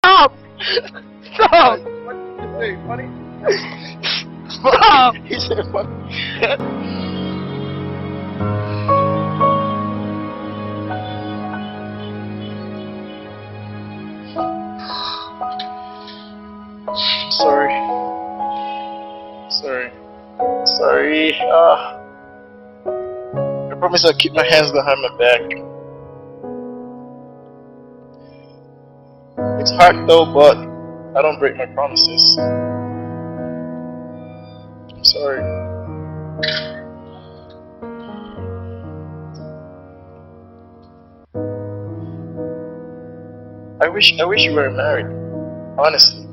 Stop! Stop! What did you say? Funny? Stop! He said funny. Sorry. I promise I'll keep my hands behind my back. It's hard though, but I don't break my promises. I'm sorry. I wish you were married. Honestly.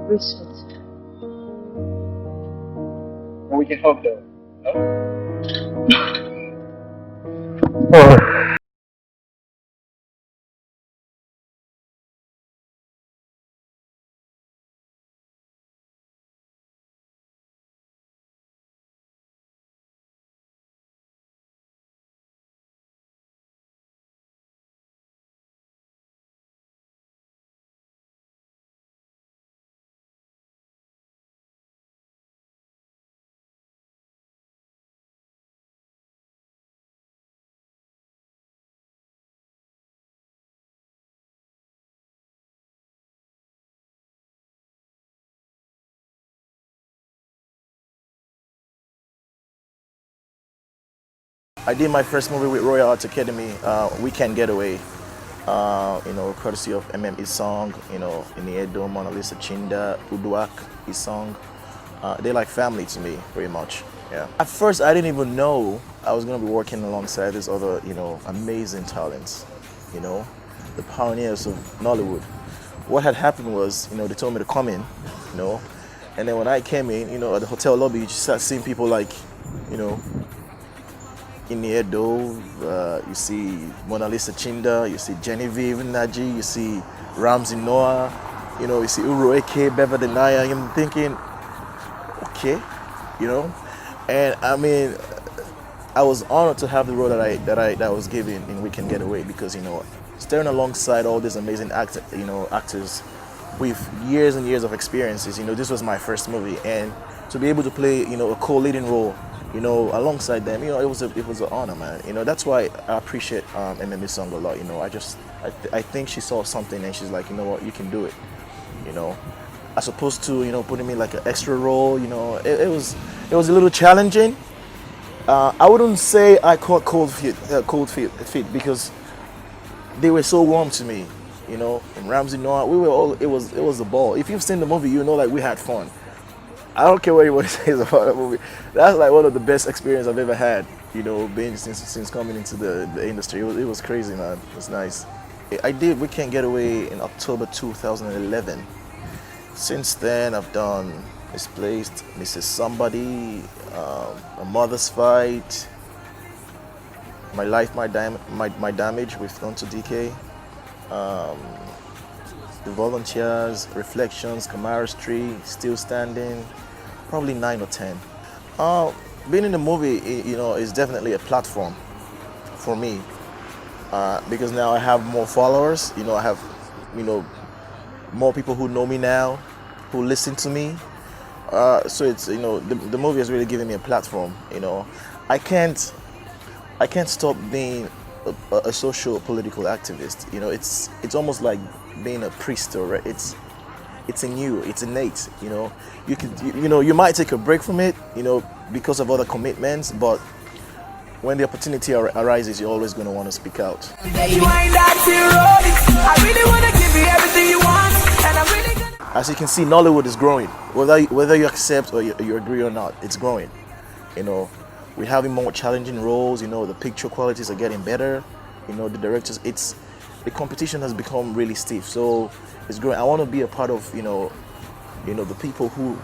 Richard. We can hug though. I did my first movie with Royal Arts Academy, Weekend Getaway, courtesy of his song, Iniedo, Mona Lisa Chinda, Uduak, his song. They're like family to me, pretty much. Yeah. At first, I didn't even know I was going to be working alongside these other, amazing talents, the pioneers of Nollywood. What had happened was, they told me to come in, and then when I came in, at the hotel lobby, you just start seeing people like, Iniedo, you see Mona Lisa Chinda, you see Genevieve Nnaji, you see Ramsey Noah, you see Uru Eke, Beva Denaya. I'm thinking, okay, and I mean, I was honored to have the role that I was given in Weekend Getaway because staring alongside all these amazing actors with years and years of experiences. This was my first movie, and to be able to play a co-leading role alongside them, it was an honor, man. That's why I appreciate MM's song a lot. I think she saw something and she's like, you know what, you can do it. As opposed to putting me like an extra role. It was a little challenging. I wouldn't say I caught cold feet because they were so warm to me. And Ramsey Noah, we were all. It was a ball. If you've seen the movie, like we had fun. I don't care what anybody says about that movie. That's like one of the best experiences I've ever had, being since coming into the industry. It was crazy, man. It was nice. I did Weekend Getaway in October 2011. Since then, I've done Misplaced, Mrs. Somebody, A Mother's Fight, My Life, My Damage with Unto DK, The Volunteers, Reflections, Kamara Street, Still Standing, probably 9 or 10. Being in the movie, is definitely a platform for me because now I have more followers. I have, more people who know me now, who listen to me. So it's, the movie has really given me a platform. I can't stop being a social political activist. It's almost like being a priest, or it's in you, it's innate. You can, you might take a break from it, because of other commitments, but when the opportunity arises, you're always going to want to speak out. As you can see, Nollywood is growing. Whether you accept or you agree or not, it's growing. We're having more challenging roles. The picture qualities are getting better. The directors, the competition has become really stiff. So it's growing. I want to be a part of, the people who,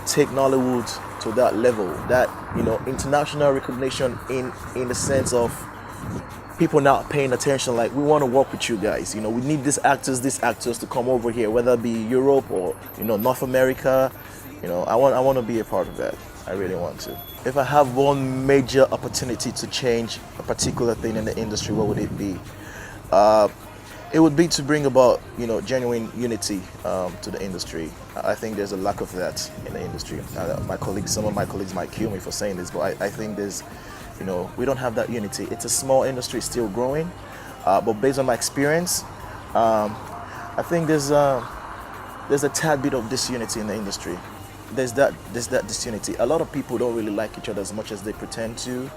take Nollywood to that level, that, international recognition in the sense of people not paying attention. Like, we want to work with you guys. We need these actors to come over here, whether it be Europe or, North America. I want to be a part of that. I really want to. If I have one major opportunity to change a particular thing in the industry, what would it be? It would be to bring about, genuine unity to the industry. I think there's a lack of that in the industry. Some of my colleagues might kill me for saying this, but I think there's, we don't have that unity. It's a small industry, still growing, but based on my experience, I think there's a tad bit of disunity in the industry. There's that disunity. A lot of people don't really like each other as much as they pretend to.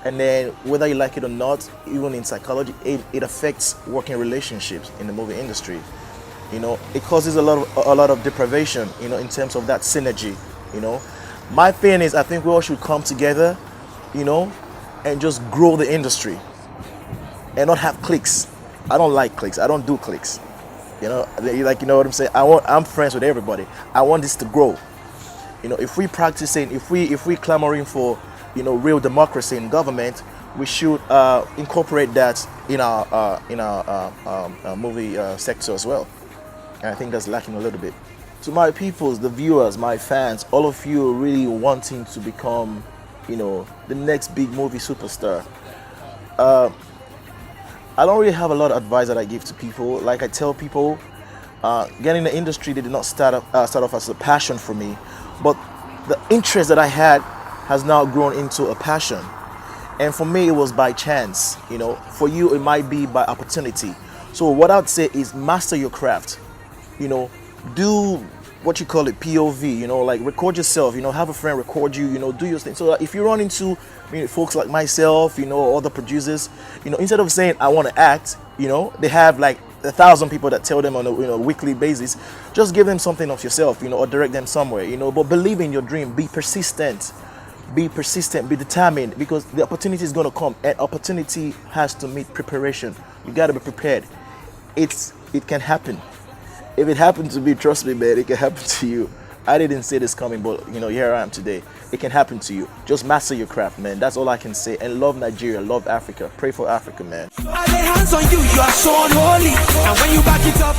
And then whether you like it or not, even in psychology, it affects working relationships in the movie industry. It causes a lot of deprivation, in terms of that synergy. My thing is, I think we all should come together, and just grow the industry and not have cliques. I don't like cliques. I don't do cliques. You know what I'm saying? I'm friends with everybody. I want this to grow. If we practicing, if we clamoring for, real democracy in government, we should incorporate that in our movie sector as well. And I think that's lacking a little bit. To my peoples, the viewers, my fans, all of you really wanting to become, the next big movie superstar. I don't really have a lot of advice that I give to people. Like I tell people, getting in the industry, they did not start off as a passion for me, but the interest that I had has now grown into a passion. And for me, it was by chance. For you, it might be by opportunity. So what I'd say is master your craft. Do what you call it, POV. Like record yourself. Have a friend record you. Do your thing. So that if you run into folks like myself, other producers, instead of saying I want to act, they have like 1,000 people that tell them on a weekly basis. Just give them something of yourself, or direct them somewhere, But believe in your dream. Be persistent. Be persistent, be determined, because the opportunity is going to come, and opportunity has to meet preparation. You got to be prepared. It can happen. If it happened to me, trust me, man, it can happen to you. I didn't see this coming, but here I am today. It can happen to you. Just master your craft, man. That's all I can say. And love Nigeria, love Africa. Pray for Africa, man. I lay hands on you, you are so unholy. And when you back it up,